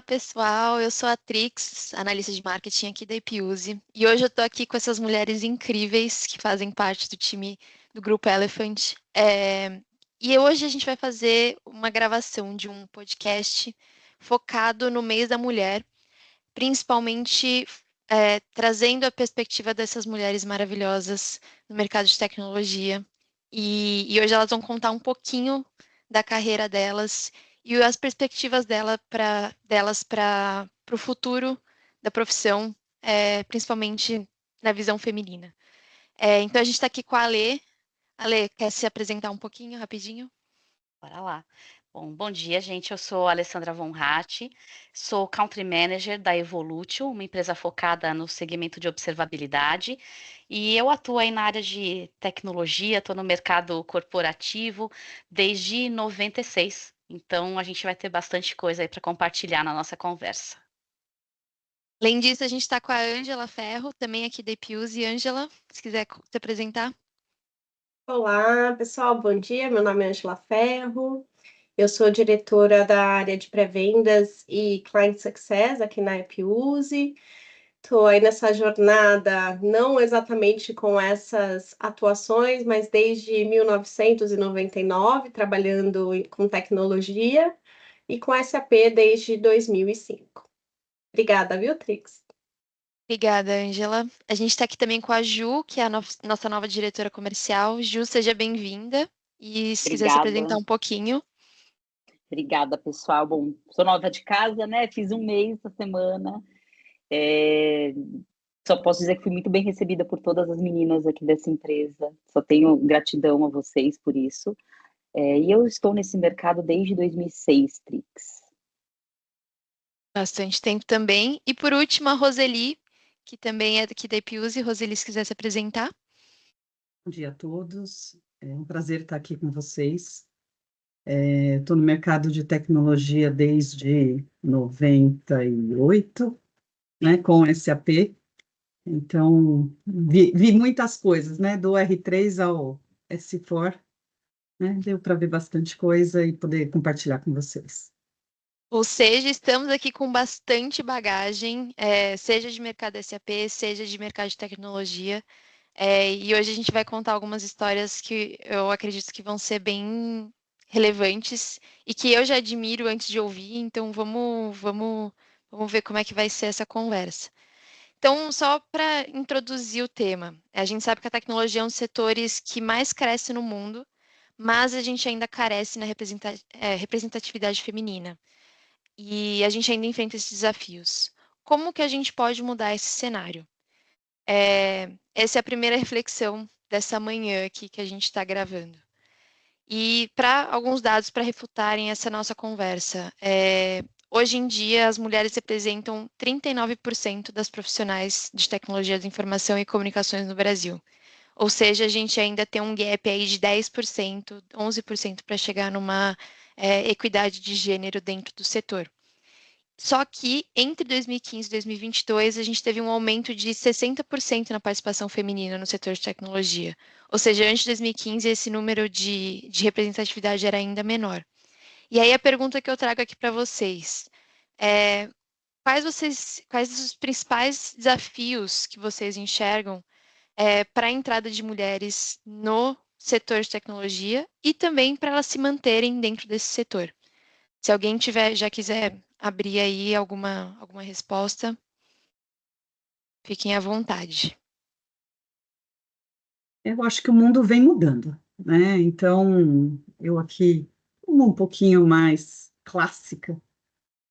pessoal, eu sou a Trix, analista de marketing aqui da Ipiuse, e hoje eu tô aqui com essas mulheres incríveis que fazem parte do time do Grupo Elephant. E hoje a gente vai fazer uma gravação de um podcast focado no mês da mulher, principalmente trazendo a perspectiva dessas mulheres maravilhosas no mercado de tecnologia. E hoje elas vão contar um pouquinho da carreira delas e as perspectivas delas para o futuro da profissão, principalmente na visão feminina. Então a gente está aqui com a Ale. Ale, quer se apresentar um pouquinho, rapidinho? Bora lá. Bom dia, gente. Eu sou a Alessandra Von Hatt, sou Country Manager da Evolutio, uma empresa focada no segmento de observabilidade, e eu atuo aí na área de tecnologia, estou no mercado corporativo desde 96. Então, a gente vai ter bastante coisa aí para compartilhar na nossa conversa. Além disso, a gente está com a Ângela Ferro, também aqui da Ipiuse. Ângela, se quiser se apresentar. Olá, pessoal, bom dia. Meu nome é Angela Ferro. Eu sou diretora da área de pré-vendas e Client Success aqui na Epiuse. Estou aí nessa jornada, não exatamente com essas atuações, mas desde 1999, trabalhando com tecnologia e com SAP desde 2005. Obrigada, viu, Trix? Obrigada, Ângela. A gente está aqui também com a Ju, que é a nossa nova diretora comercial. Ju, seja bem-vinda. E se quiser se apresentar Obrigada, um pouquinho. obrigada, pessoal. Bom, sou nova de casa, né? Fiz um mês essa semana. É, Só posso dizer que fui muito bem recebida por todas as meninas aqui dessa empresa. Só tenho gratidão a vocês por isso. E eu estou nesse mercado desde 2006, Trix. Bastante tempo também. E por último, a Roseli, que também é daqui da Ipiuse. Roseli, se quiser se apresentar. Bom dia a todos, é um prazer estar aqui com vocês. Estou no mercado de tecnologia desde 98, né, com SAP, então vi muitas coisas, né, do R3 ao S4, né, deu para ver bastante coisa e poder compartilhar com vocês. Ou seja, estamos aqui com bastante bagagem, seja de mercado SAP, seja de mercado de tecnologia. E hoje a gente vai contar algumas histórias que eu acredito que vão ser bem relevantes e que eu já admiro antes de ouvir, então vamos ver como é que vai ser essa conversa. Então, só para introduzir o tema, a gente sabe que a tecnologia é um dos setores que mais cresce no mundo, mas a gente ainda carece na representatividade feminina e a gente ainda enfrenta esses desafios. Como que a gente pode mudar esse cenário? Essa é a primeira reflexão dessa manhã aqui que a gente está gravando. E para alguns dados para refutarem essa nossa conversa, hoje em dia as mulheres representam 39% das profissionais de tecnologia de informação e comunicações no Brasil. Ou seja, a gente ainda tem um gap aí de 10%, 11% para chegar numa equidade de gênero dentro do setor. Só que entre 2015 e 2022, a gente teve um aumento de 60% na participação feminina no setor de tecnologia. Ou seja, antes de 2015, esse número de representatividade era ainda menor. E aí a pergunta que eu trago aqui para vocês é quais os principais desafios que vocês enxergam para a entrada de mulheres no setor de tecnologia e também para elas se manterem dentro desse setor? Se alguém já quiser abrir aí alguma resposta, fiquem à vontade. Eu acho que o mundo vem mudando, né, então eu aqui, um pouquinho mais clássica,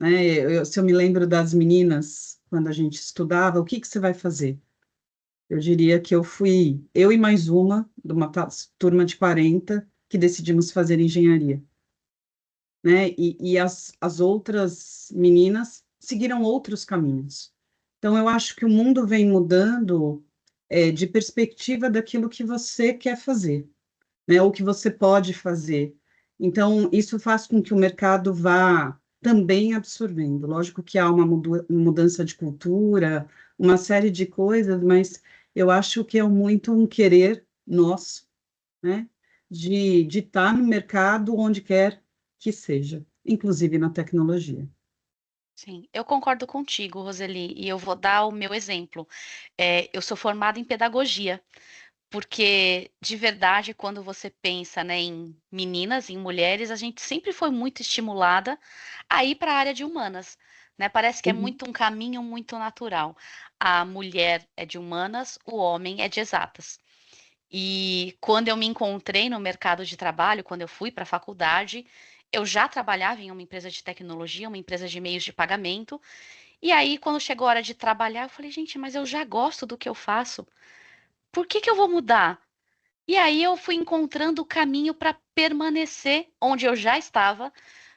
né, se eu me lembro das meninas, quando a gente estudava, o que que você vai fazer? Eu diria que eu e mais uma, de uma turma de 40, que decidimos fazer engenharia, né? E as outras meninas seguiram outros caminhos. Então, eu acho que o mundo vem mudando de perspectiva daquilo que você quer fazer, né? Ou que você pode fazer. Então, isso faz com que o mercado vá também absorvendo. Lógico que há uma mudança de cultura, uma série de coisas, mas eu acho que é muito um querer nosso, né? De estar no mercado onde quer que seja, inclusive na tecnologia. Sim, eu concordo contigo, Roseli, e eu vou dar o meu exemplo. Eu sou formada em pedagogia, porque de verdade, quando você pensa, né, em meninas, em mulheres, a gente sempre foi muito estimulada a ir para a área de humanas, né? Parece que é Uhum. muito um caminho muito natural. A mulher é de humanas, o homem é de exatas. E quando eu me encontrei no mercado de trabalho, quando eu fui para a faculdade, eu já trabalhava em uma empresa de tecnologia, uma empresa de meios de pagamento. E aí, quando chegou a hora de trabalhar, eu falei, gente, mas eu já gosto do que eu faço. Por que que eu vou mudar? E aí eu fui encontrando o caminho para permanecer onde eu já estava,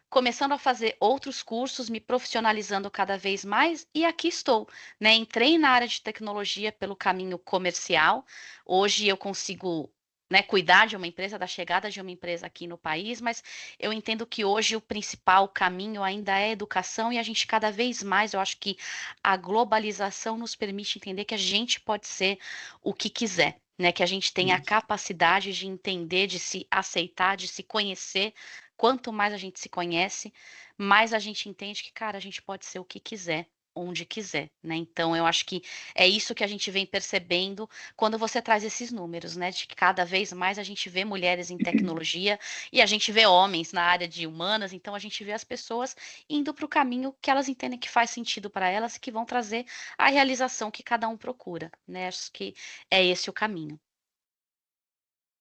começando a fazer outros cursos, me profissionalizando cada vez mais, e aqui estou, né? Entrei na área de tecnologia pelo caminho comercial. Hoje eu consigo, né, cuidar de uma empresa, da chegada de uma empresa aqui no país, mas eu entendo que hoje o principal caminho ainda é a educação, e a gente cada vez mais, eu acho que a globalização nos permite entender que a gente pode ser o que quiser. Né, que a gente tem a Isso. capacidade de entender, de se aceitar, de se conhecer. Quanto mais a gente se conhece, mais a gente entende que, cara, a gente pode ser o que quiser, onde quiser, né? Então, eu acho que é isso que a gente vem percebendo quando você traz esses números, né? De que cada vez mais a gente vê mulheres em tecnologia e a gente vê homens na área de humanas, então a gente vê as pessoas indo para o caminho que elas entendem que faz sentido para elas e que vão trazer a realização que cada um procura, né? Acho que é esse o caminho.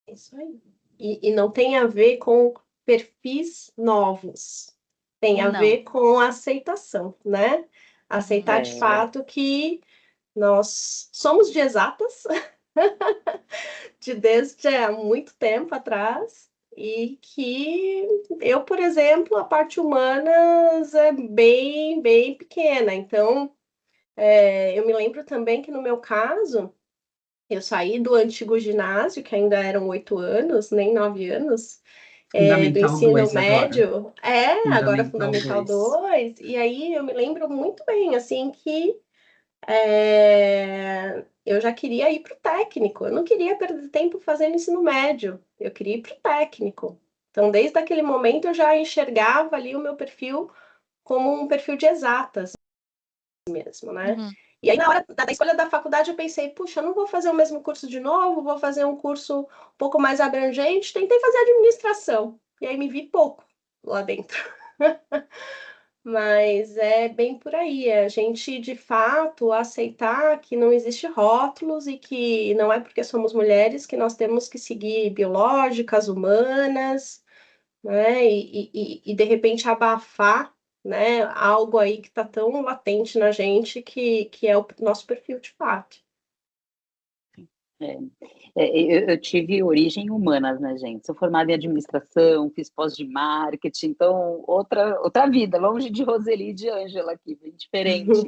Isso aí. E não tem a ver com perfis novos, tem a Não. ver com aceitação, né? Uhum. Aceitar de fato que nós somos de exatas, de desde há muito tempo atrás, e que eu, por exemplo, a parte humanas é bem, bem pequena. Então, eu me lembro também que no meu caso, eu saí do antigo ginásio, que ainda eram 8 anos, nem 9 anos, do Fundamental ensino 2 agora. médio, agora Fundamental Fundamental 2. 2 e aí eu me lembro muito bem, assim, que eu já queria ir para o técnico, eu não queria perder tempo fazendo ensino médio, eu queria ir para o técnico. Então, desde aquele momento, eu já enxergava ali o meu perfil como um perfil de exatas mesmo, né? Uhum. E aí, na hora da escolha da faculdade, eu pensei, puxa, eu não vou fazer o mesmo curso de novo, vou fazer um curso um pouco mais abrangente. Tentei fazer administração, e aí me vi pouco lá dentro. Mas é bem por aí, é a gente de fato aceitar que não existe rótulos e que não é porque somos mulheres que nós temos que seguir biológicas, humanas, né? E de repente abafar, né, algo aí que está tão latente na gente que é o nosso perfil de fato. É, eu tive origem em humanas, né, gente? Sou formada em administração, fiz pós de marketing, então outra vida, longe de Roseli e de Ângela aqui, bem diferente.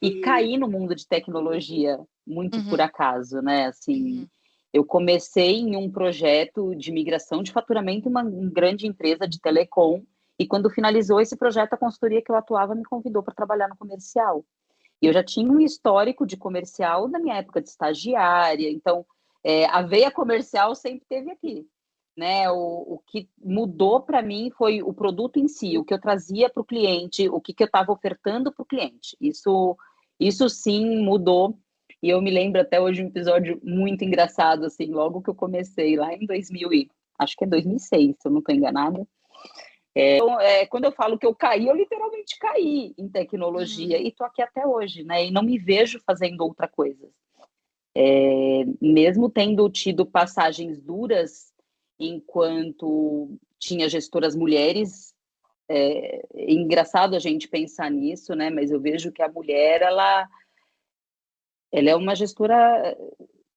E caí no mundo de tecnologia muito por Uhum. acaso, né? Assim, Uhum. eu comecei em um projeto de migração de faturamento em uma grande empresa de telecom, e quando finalizou esse projeto, a consultoria que eu atuava me convidou para trabalhar no comercial. E eu já tinha um histórico de comercial na minha época de estagiária, então a veia comercial sempre teve aqui. Né? O que mudou para mim foi o produto em si, o que eu trazia para o cliente, o que eu estava ofertando para o cliente. Isso sim mudou. E eu me lembro até hoje um episódio muito engraçado, assim, logo que eu comecei, lá em 2000 acho que é 2006, se eu não estou enganada. Então, quando eu falo que eu caí, eu literalmente caí em tecnologia Uhum. e estou aqui até hoje, né? E não me vejo fazendo outra coisa. Mesmo tendo tido passagens duras enquanto tinha gestoras mulheres, é engraçado a gente pensar nisso, né? Mas eu vejo que a mulher, ela é uma gestora.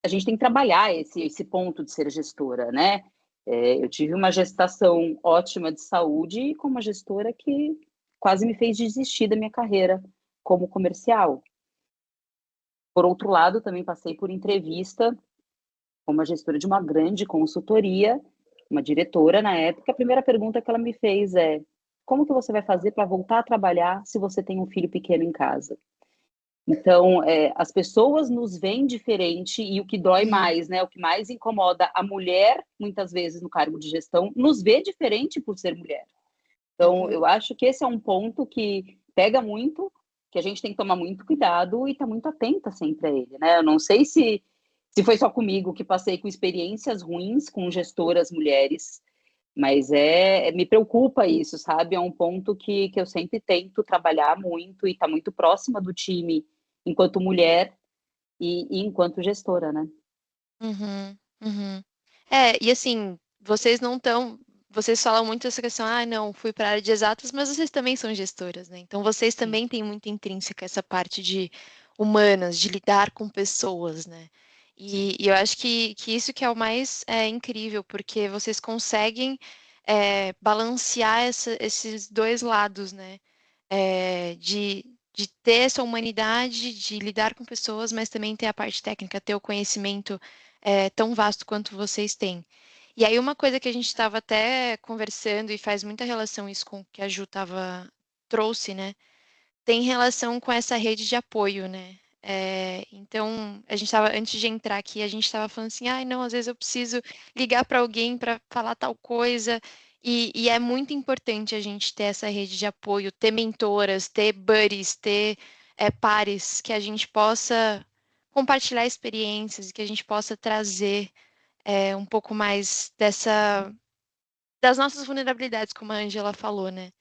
A gente tem que trabalhar esse ponto de ser gestora, né? Eu tive uma gestação ótima de saúde com uma gestora que quase me fez desistir da minha carreira como comercial. Por outro lado, também passei por entrevista com uma gestora de uma grande consultoria, uma diretora na época. A primeira pergunta que ela me fez é: como que você vai fazer para voltar a trabalhar se você tem um filho pequeno em casa? Então, as pessoas nos veem diferente e o que dói Uhum. mais, né? O que mais incomoda a mulher, muitas vezes no cargo de gestão, nos vê diferente por ser mulher. Então, Uhum. eu acho que esse é um ponto que pega muito, que a gente tem que tomar muito cuidado e estar muito atenta sempre a ele, né? Eu não sei se foi só comigo que passei com experiências ruins com gestoras mulheres, mas me preocupa isso, sabe? É um ponto que eu sempre tento trabalhar muito e estar muito próxima do time enquanto mulher e enquanto gestora, né? Uhum, uhum. E assim, vocês falam muito essa questão, não, fui para a área de exatas, mas vocês também são gestoras, né? Então vocês Sim. também têm muito intrínseca essa parte de humanas, de lidar com pessoas, né? E eu acho que isso que é o mais incrível, porque vocês conseguem balancear esses dois lados, né? De ter essa humanidade, de lidar com pessoas, mas também ter a parte técnica, ter o conhecimento tão vasto quanto vocês têm. E aí, uma coisa que a gente estava até conversando e faz muita relação isso com o que a Ju trouxe, né? Tem relação com essa rede de apoio, né? Então, a gente estava, antes de entrar aqui, a gente estava falando assim, não, às vezes eu preciso ligar para alguém para falar tal coisa. E é muito importante a gente ter essa rede de apoio, ter mentoras, ter buddies, ter pares, que a gente possa compartilhar experiências, que a gente possa trazer um pouco mais das nossas vulnerabilidades, como a Angela falou, né?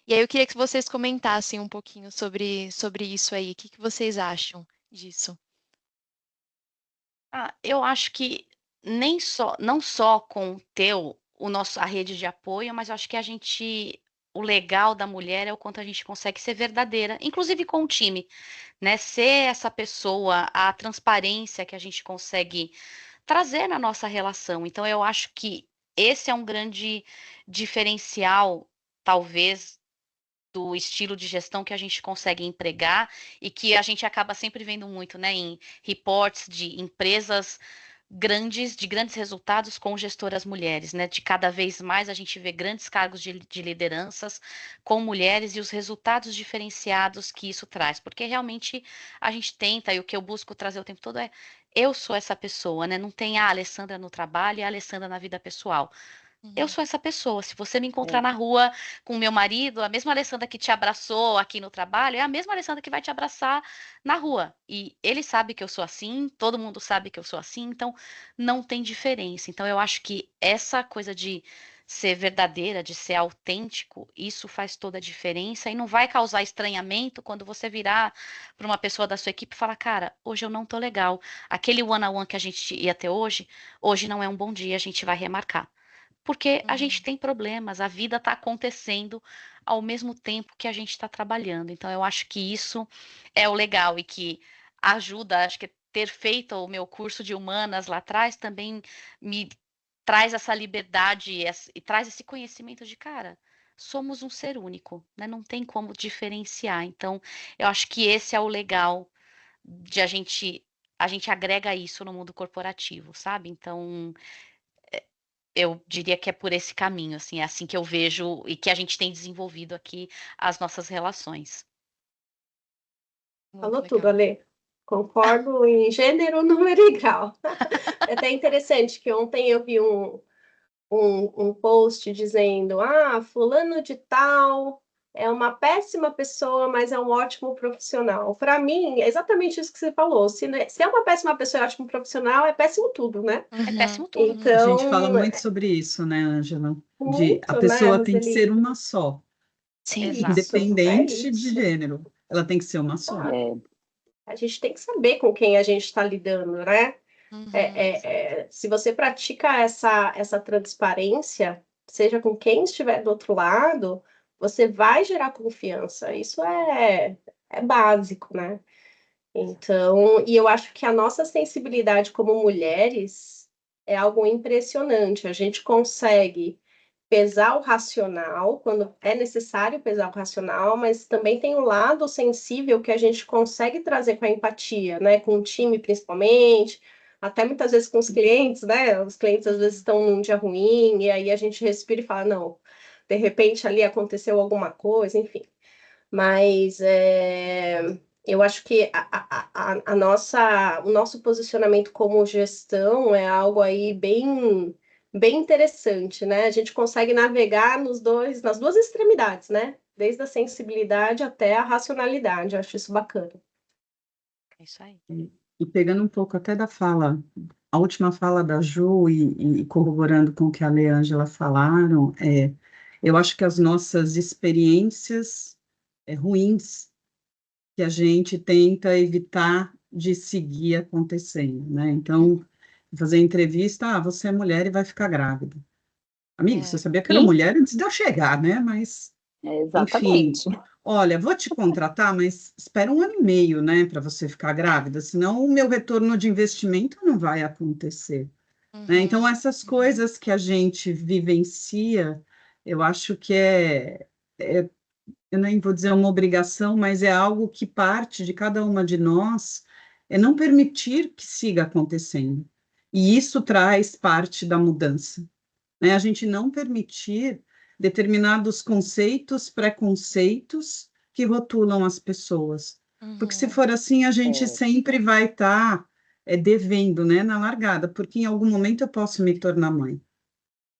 E aí eu queria que vocês comentassem um pouquinho sobre isso aí. O que que vocês acham disso? Eu acho que não só com ter a rede de apoio, mas eu acho que o legal da mulher é o quanto a gente consegue ser verdadeira, inclusive com o time, né? Ser essa pessoa, a transparência que a gente consegue trazer na nossa relação. Então, eu acho que esse é um grande diferencial, talvez, do estilo de gestão que a gente consegue empregar e que a gente acaba sempre vendo muito, né, em reports de empresas grandes, de grandes resultados com gestoras mulheres, né? De cada vez mais a gente vê grandes cargos de lideranças com mulheres e os resultados diferenciados que isso traz, porque realmente a gente tenta, e o que eu busco trazer o tempo todo é eu sou essa pessoa, né? Não tem a Alessandra no trabalho e a Alessandra na vida pessoal. Eu Uhum. sou essa pessoa. Se você me encontrar na rua com o meu marido, a mesma Alessandra que te abraçou aqui no trabalho é a mesma Alessandra que vai te abraçar na rua. E ele sabe que eu sou assim, todo mundo sabe que eu sou assim, então não tem diferença. Então eu acho que essa coisa de ser verdadeira, de ser autêntico, isso faz toda a diferença e não vai causar estranhamento quando você virar para uma pessoa da sua equipe e falar, cara, hoje eu não tô legal. Aquele one-on-one que a gente ia ter hoje não é um bom dia, a gente vai remarcar. Porque a gente tem problemas, a vida está acontecendo ao mesmo tempo que a gente está trabalhando. Então, eu acho que isso é o legal e que ajuda, acho que ter feito o meu curso de humanas lá atrás também me traz essa liberdade e traz esse conhecimento de, cara, somos um ser único, né? Não tem como diferenciar. Então, eu acho que esse é o legal de a gente agrega isso no mundo corporativo, sabe? Então, eu diria que é por esse caminho, assim, é assim que eu vejo e que a gente tem desenvolvido aqui as nossas relações. Muito Falou tudo, legal. Ale. Concordo em gênero, número e grau. É até interessante que ontem eu vi um post dizendo: fulano de tal é uma péssima pessoa, mas é um ótimo profissional. Para mim, é exatamente isso que você falou. Se é uma péssima pessoa e ótimo profissional, é péssimo tudo, né? É péssimo tudo. A gente fala Então, muito sobre isso, né, Ângela? A muito, né, pessoa tem que ser Roseli? uma só, Sim. Exato. É independente de isso. gênero. Ela tem que ser uma só. A gente tem que saber com quem a gente está lidando, né? Uhum. Se você pratica essa transparência, seja com quem estiver do outro lado, você vai gerar confiança. Isso é básico, né? Então, e eu acho que a nossa sensibilidade como mulheres é algo impressionante. A gente consegue pesar o racional quando é necessário pesar o racional, mas também tem o lado sensível que a gente consegue trazer com a empatia, né? Com o time, principalmente, até muitas vezes com os clientes, né? Os clientes às vezes estão num dia ruim, e aí a gente respira e fala, não, de repente ali aconteceu alguma coisa, enfim. Mas eu acho que o nosso posicionamento como gestão é algo aí bem interessante, né? A gente consegue navegar nas duas extremidades, né? desde a sensibilidade até a racionalidade. Eu acho isso bacana. É isso aí. E pegando um pouco até da fala, a última fala da Ju e corroborando com o que a Lê e a Ângela falaram, eu acho que as nossas experiências ruins que a gente tenta evitar de seguir acontecendo, né? Então, fazer entrevista, você é mulher e vai ficar grávida. Amigo, você sabia que era Sim, mulher antes de eu chegar, né? Mas, enfim, exatamente. olha, vou te contratar, mas espera 1 ano e meio, né, para você ficar grávida, senão o meu retorno de investimento não vai acontecer, né? Então, essas coisas que a gente vivencia, eu acho que eu nem vou dizer uma obrigação, mas é algo que parte de cada uma de nós, é não permitir que siga acontecendo. E isso traz parte da mudança, né? A gente não permitir determinados conceitos, preconceitos que rotulam as pessoas. Porque se for assim, a gente sempre vai estar devendo, né, na largada, porque em algum momento eu posso me tornar mãe.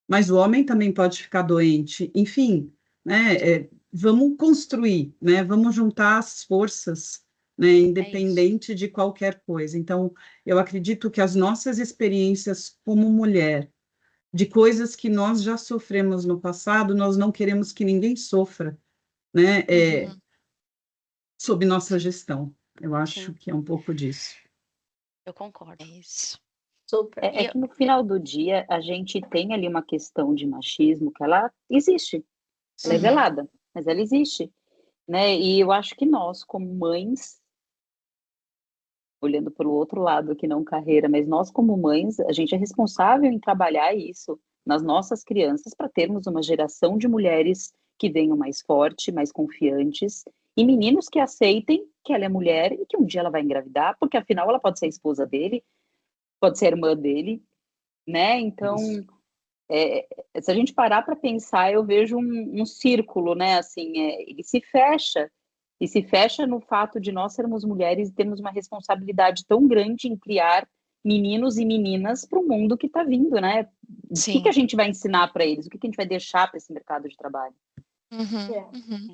Mas o homem também pode ficar doente. Enfim, né, vamos construir, né, vamos juntar as forças, né, É isso. independente de qualquer coisa. Então, eu acredito que as nossas experiências como mulher, de coisas que nós já sofremos no passado, nós não queremos que ninguém sofra, né, sob nossa gestão. Eu acho Sim, que é um pouco disso. eu concordo. É isso. Super. É E que no final do dia a gente tem ali uma questão de machismo que ela existe, ela é Uhum. velada, mas ela existe, né? E eu acho que nós, como mães, olhando para o outro lado que não carreira, mas nós como mães, a gente é responsável em trabalhar isso nas nossas crianças para termos uma geração de mulheres que venham mais forte, mais confiantes e meninos que aceitem que ela é mulher e que um dia ela vai engravidar, porque afinal ela pode ser a esposa dele, pode ser a irmã dele, né? Então, Isso. se a gente parar para pensar, eu vejo um círculo, né? Assim, ele se fecha. E se fecha no fato de nós sermos mulheres e termos uma responsabilidade tão grande em criar meninos e meninas para o mundo que está vindo, né? O que Sim. a gente vai ensinar para eles? O que a gente vai deixar para esse mercado de trabalho?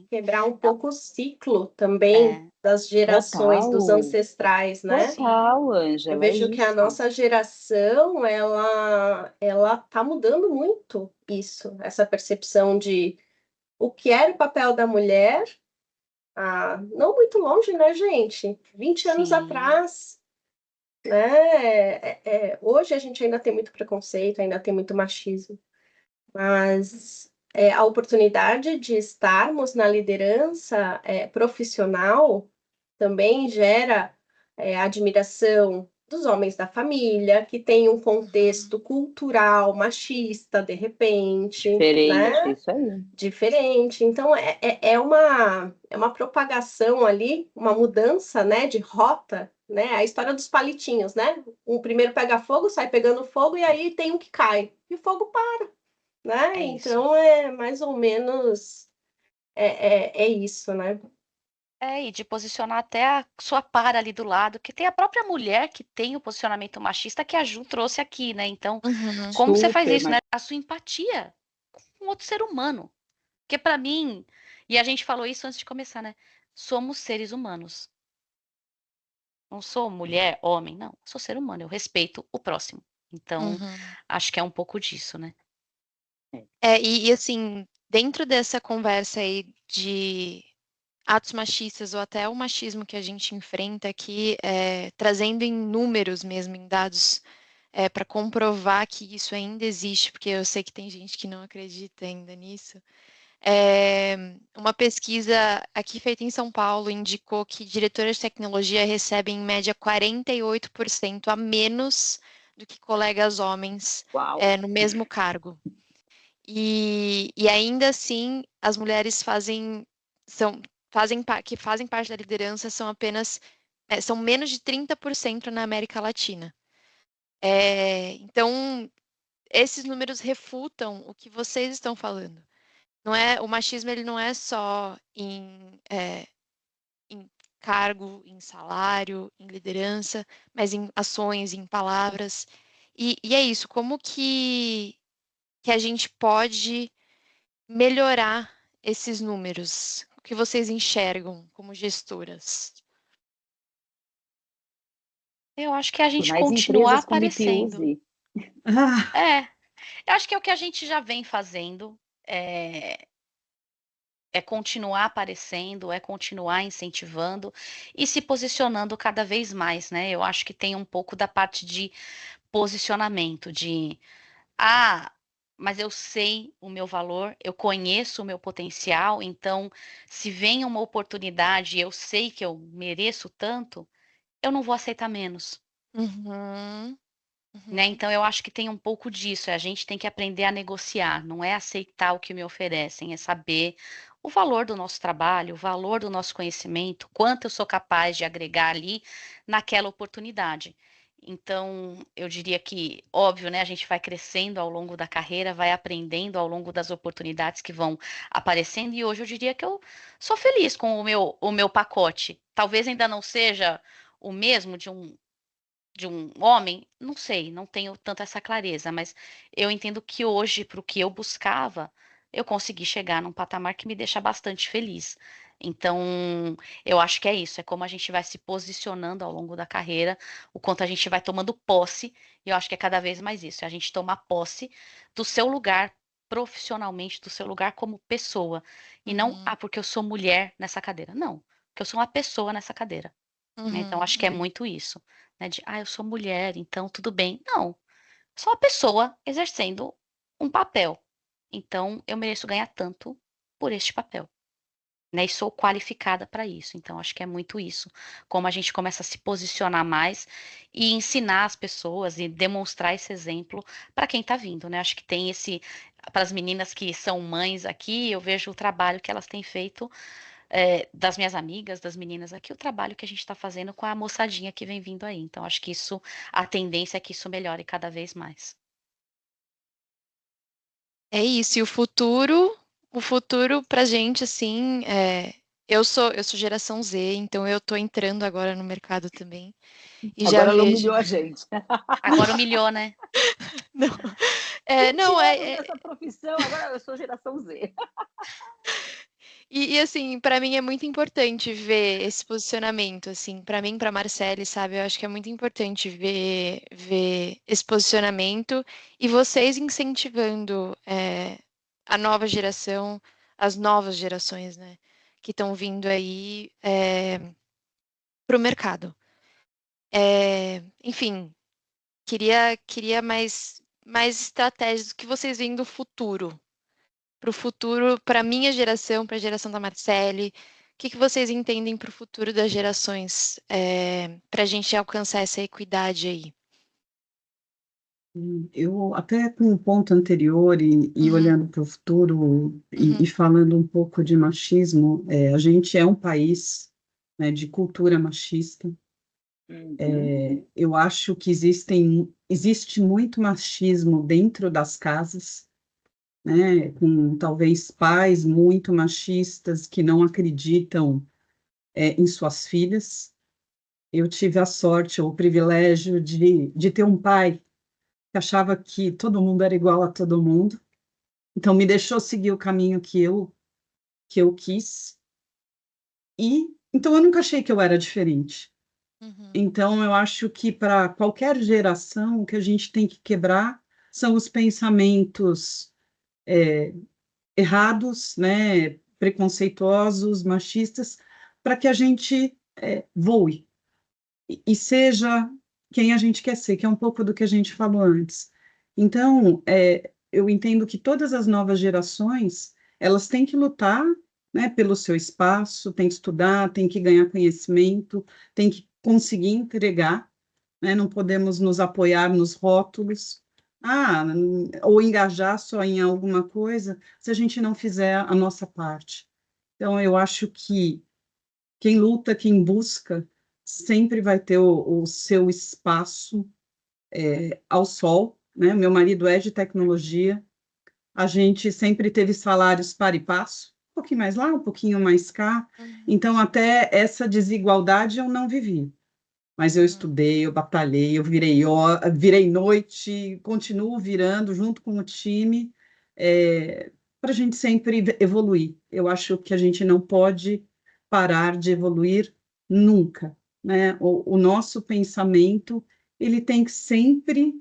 Quebrar um pouco o ciclo também das gerações, dos Total, ancestrais, né? total, Eu Ângela, é vejo que a isso. nossa geração, ela tá mudando muito isso, essa percepção de o que era o papel da mulher, não muito longe, né, gente? 20 anos Sim, atrás, né? Hoje a gente ainda tem muito preconceito, ainda tem muito machismo, mas a oportunidade de estarmos na liderança profissional também gera admiração dos homens da família, que tem um contexto cultural machista, de repente, Diferente, né? isso aí. Diferente. Então, é uma propagação ali, uma mudança, né, de rota, né? A história dos palitinhos, né? Um primeiro pega fogo, sai pegando fogo, e aí tem um que cai. E o fogo para, né? é isso. Então, é mais ou menos isso, né? E de posicionar até a sua par ali do lado, que tem a própria mulher que tem o posicionamento machista que a Ju trouxe aqui, né? Então, como você faz Super, isso, mas né? A sua empatia com outro ser humano. Porque para mim, e a gente falou isso antes de começar, né? Somos seres humanos. Não sou mulher, homem, não. Sou ser humano, eu respeito o próximo. Então, acho que é um pouco disso, né? E assim, dentro dessa conversa aí de atos machistas ou até o machismo que a gente enfrenta aqui, trazendo em números mesmo, em dados, para comprovar que isso ainda existe, porque eu sei que tem gente que não acredita ainda nisso. Uma pesquisa aqui feita em São Paulo indicou que diretoras de tecnologia recebem, em média, 48% a menos do que colegas homens uau. no mesmo cargo. E ainda assim, as mulheres que fazem parte da liderança são menos de 30% na América Latina. Então, esses números refutam o que vocês estão falando. O machismo ele não é só em cargo, em salário, em liderança, mas em ações, em palavras. E é isso, como que a gente pode melhorar esses números? O que vocês enxergam como gestoras? Eu acho que a Por gente mais continuar empresas como aparecendo. IPUSE, Ah, É, eu acho que é o que a gente já vem fazendo. É continuar aparecendo, é continuar incentivando e se posicionando cada vez mais, né? Eu acho que tem um pouco da parte de posicionamento, de ah, mas eu sei o meu valor, eu conheço o meu potencial, então se vem uma oportunidade e eu sei que eu mereço tanto, eu não vou aceitar menos. Uhum, Né? uhum, Então, eu acho que tem um pouco disso. A gente tem que aprender a negociar, não é aceitar o que me oferecem, é saber o valor do nosso trabalho, o valor do nosso conhecimento, quanto eu sou capaz de agregar ali naquela oportunidade. Então, eu diria que, óbvio, né, a gente vai crescendo ao longo da carreira, vai aprendendo ao longo das oportunidades que vão aparecendo, e hoje eu diria que eu sou feliz com o meu pacote. Talvez ainda não seja o mesmo de um homem, não sei, não tenho tanta essa clareza, mas eu entendo que hoje, para o que eu buscava, eu consegui chegar num patamar que me deixa bastante feliz. Então, eu acho que é isso, é como a gente vai se posicionando ao longo da carreira, o quanto a gente vai tomando posse, e eu acho que é cada vez mais isso, é a gente tomar posse do seu lugar profissionalmente, do seu lugar como pessoa, e não, uhum, porque eu sou mulher nessa cadeira. Não, porque eu sou uma pessoa nessa cadeira. Né, então uhum, acho que é uhum, muito isso, né, de: "Ah, eu sou mulher, então tudo bem". Não, sou uma pessoa exercendo um papel, então eu mereço ganhar tanto por este papel, né, e sou qualificada para isso. Então acho que é muito isso, como a gente começa a se posicionar mais e ensinar as pessoas e demonstrar esse exemplo para quem está vindo, né. Acho que tem esse para as meninas que são mães aqui, eu vejo o trabalho que elas têm feito das minhas amigas, das meninas aqui, o trabalho que a gente está fazendo com a moçadinha que vem vindo aí. Então, acho que isso, a tendência é que isso melhore cada vez mais. É isso, e o futuro pra gente, assim, eu sou geração Z, então eu tô entrando agora no mercado também, e já agora ela vejo, humilhou a gente. Agora humilhou, né? não, não, 20 anos nessa profissão, agora eu sou geração Z. e assim, pra mim é muito importante ver esse posicionamento, assim, pra mim, pra Marcele, sabe, eu acho que é muito importante ver esse posicionamento e vocês incentivando, a nova geração, as novas gerações, né, que estão vindo aí, para o mercado. Enfim, queria mais estratégias do que vocês veem do futuro. Para o futuro, para a minha geração, para a geração da Marcele, o que vocês entendem para o futuro das gerações, para a gente alcançar essa equidade aí? eu até com o ponto anterior e Uhum, olhando para o futuro e uhum, falando um pouco de machismo, a gente é um país, né, de cultura machista. Eu acho que existe muito machismo dentro das casas, né, com talvez pais muito machistas que não acreditam, em suas filhas. Eu tive a sorte ou o privilégio de ter um pai que achava que todo mundo era igual a todo mundo, então me deixou seguir o caminho que eu quis, e então eu nunca achei que eu era diferente. uhum, Então eu acho que para qualquer geração, o que a gente tem que quebrar são os pensamentos, eh, errados, né, preconceituosos, machistas, para que a gente, voe e seja quem a gente quer ser, que é um pouco do que a gente falou antes. Então, eu entendo que todas as novas gerações, elas têm que lutar, né, pelo seu espaço, têm que estudar, têm que ganhar conhecimento, têm que conseguir entregar, né, não podemos nos apoiar nos rótulos, ou engajar só em alguma coisa, se a gente não fizer a nossa parte. Então, eu acho que quem luta, quem busca, sempre vai ter o seu espaço, ao sol, né? Meu marido é de tecnologia, a gente sempre teve salários par e passo, um pouquinho mais lá, um pouquinho mais cá, uhum, então até essa desigualdade eu não vivi. Mas eu uhum, estudei, eu batalhei, eu virei noite, continuo virando junto com o time, para a gente sempre evoluir. Eu acho que a gente não pode parar de evoluir nunca, né? O nosso pensamento, ele tem que sempre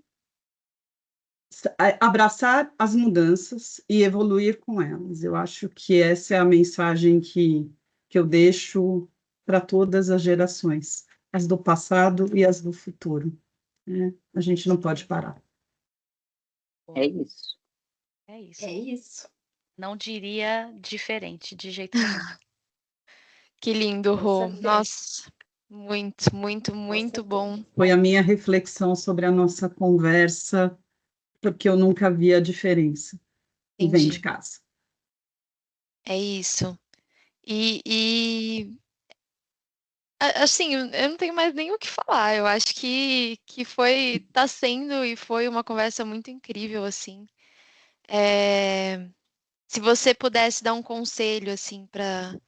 abraçar as mudanças e evoluir com elas. Eu acho que essa é a mensagem que eu deixo para todas as gerações, as do passado e as do futuro, né? A gente não pode parar. É isso. É isso. É isso. Não diria diferente, de jeito nenhum. Que lindo, Com Rô. certeza. Nossa, muito, muito, muito certeza. bom. Foi a minha reflexão sobre a nossa conversa, porque eu nunca vi a diferença que vem de Entendi. casa. É isso. Assim, eu não tenho mais nem o que falar. Eu acho que tá sendo e foi uma conversa muito incrível, assim. Se você pudesse dar um conselho, assim, para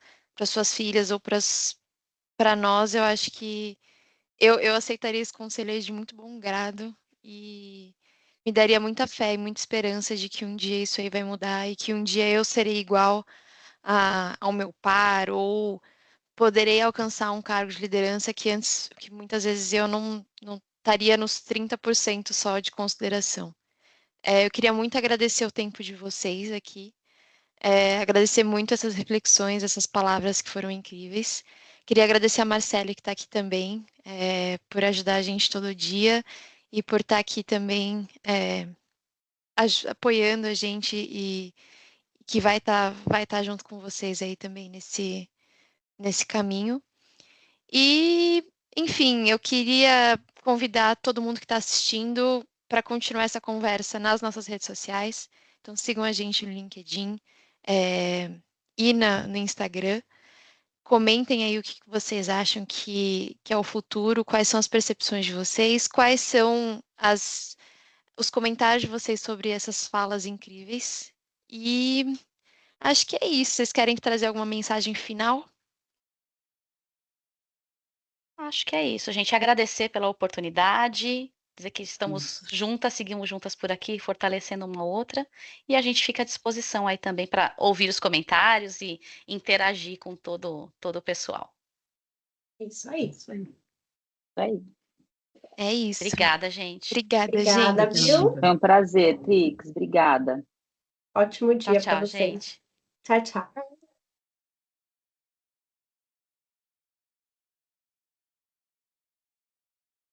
suas filhas ou para nós, eu acho que eu aceitaria esse conselho aí de muito bom grado e me daria muita fé e muita esperança de que um dia isso aí vai mudar e que um dia eu serei igual ao meu par ou poderei alcançar um cargo de liderança que muitas vezes eu não estaria nos 30% só de consideração. Eu queria muito agradecer o tempo de vocês aqui, agradecer muito essas reflexões, essas palavras que foram incríveis. Queria agradecer a Marcele, que está aqui também, por ajudar a gente todo dia e por estar aqui também apoiando a gente e que vai tá junto com vocês aí também nesse caminho. E, enfim, eu queria convidar todo mundo que está assistindo para continuar essa conversa nas nossas redes sociais. Então, sigam a gente no LinkedIn e no Instagram. Comentem aí o que vocês acham que é o futuro, quais são as percepções de vocês, quais são os comentários de vocês sobre essas falas incríveis. E acho que é isso. Vocês querem trazer alguma mensagem final? Acho que é isso, gente. Agradecer pela oportunidade, dizer que estamos juntas, seguimos juntas por aqui, fortalecendo uma outra, e a gente fica à disposição aí também para ouvir os comentários e interagir com todo o pessoal. Isso aí. Isso aí. Isso aí. É isso. Obrigada, gente. Obrigada, Obrigada, gente. viu? Foi um prazer, Trix. Obrigada. Ótimo Tchau, dia para tchau, vocês. gente. Tchau, tchau.